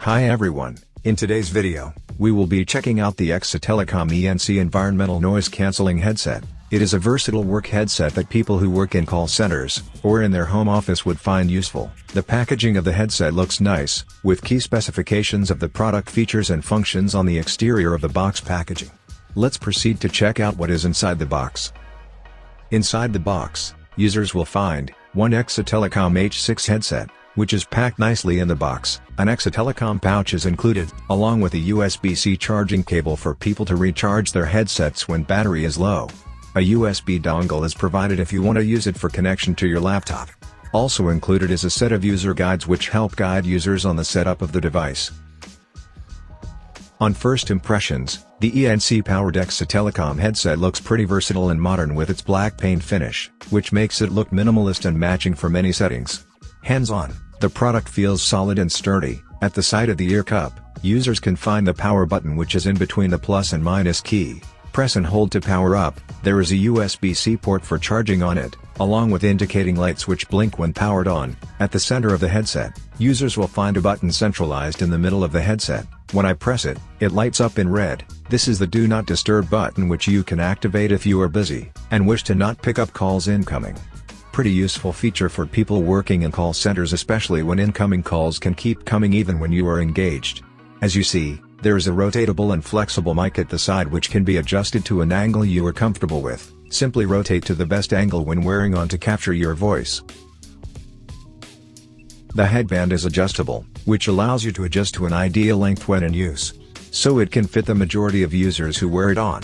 Hi everyone, in today's video, we will be checking out the EKSAtelecom ENC Environmental Noise Cancelling Headset. It is a versatile work headset that people who work in call centers, or in their home office would find useful. The packaging of the headset looks nice, with key specifications of the product features and functions on the exterior of the box packaging. Let's proceed to check out what is inside the box. Inside the box, users will find one EKSAtelecom H6 headset, which is packed nicely in the box. An EKSAtelecom pouch is included, along with a USB-C charging cable for people to recharge their headsets when battery is low. A USB dongle is provided if you want to use it for connection to your laptop. Also included is a set of user guides which help guide users on the setup of the device. On first impressions, the ENC-powered EKSAtelecom headset looks pretty versatile and modern with its black paint finish, which makes it look minimalist and matching for many settings. Hands-on, the product feels solid and sturdy. At the side of the ear cup, users can find the power button which is in between the plus and minus key. Press and hold to power up. There is a USB-C port for charging on it, along with indicating lights which blink when powered on. At the center of the headset, users will find a button centralized in the middle of the headset. When I press it, it lights up in red. This is the Do Not Disturb button which you can activate if you are busy, and wish to not pick up calls incoming. Pretty useful feature for people working in call centers, especially when incoming calls can keep coming even when you are engaged. As you see, there is a rotatable and flexible mic at the side which can be adjusted to an angle you are comfortable with. Simply rotate to the best angle when wearing on to capture your voice. The headband is adjustable, which allows you to adjust to an ideal length when in use, so it can fit the majority of users who wear it on.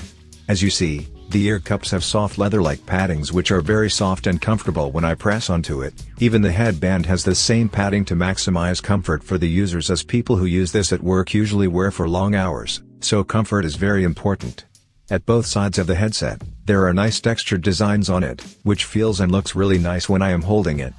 As you see, the ear cups have soft leather-like paddings which are very soft and comfortable when I press onto it. Even the headband has the same padding to maximize comfort for the users, as people who use this at work usually wear for long hours, so comfort is very important. At both sides of the headset, there are nice textured designs on it, which feels and looks really nice when I am holding it.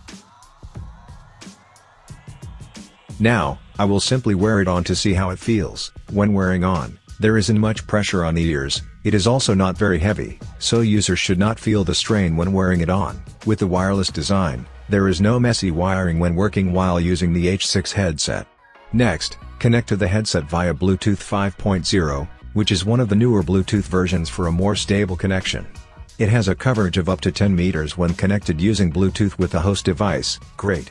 Now, I will simply wear it on to see how it feels. When wearing on, there isn't much pressure on the ears. It is also not very heavy, so users should not feel the strain when wearing it on. With the wireless design, there is no messy wiring when working while using the H6 headset. Next, connect to the headset via Bluetooth 5.0, which is one of the newer Bluetooth versions for a more stable connection. It has a coverage of up to 10 meters when connected using Bluetooth with the host device. Great!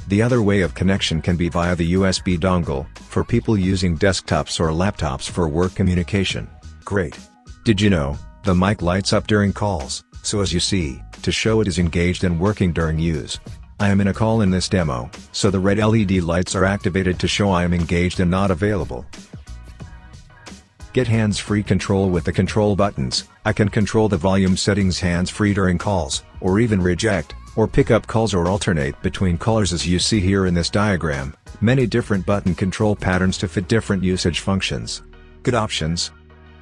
The other way of connection can be via the USB dongle, for people using desktops or laptops for work communication. Great! Did you know, the mic lights up during calls, so as you see, to show it is engaged and working during use. I am in a call in this demo, so the red LED lights are activated to show I am engaged and not available. Get hands-free control with the control buttons. I can control the volume settings hands-free during calls, or even reject, or pick up calls or alternate between callers, as you see here in this diagram. Many different button control patterns to fit different usage functions. Good options.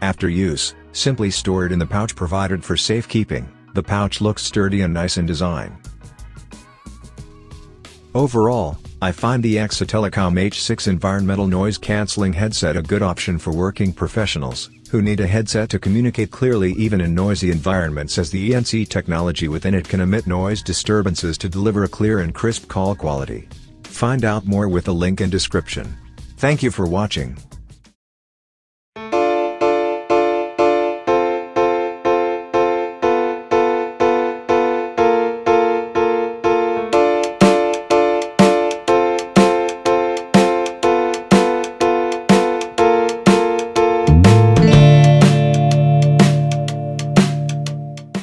After use, simply store it in the pouch provided for safekeeping. The pouch looks sturdy and nice in design. Overall, I find the EKSAtelecom H6 Environmental Noise Cancelling Headset a good option for working professionals, who need a headset to communicate clearly even in noisy environments, as the ENC technology within it can emit noise disturbances to deliver a clear and crisp call quality. Find out more with the link in description. Thank you for watching.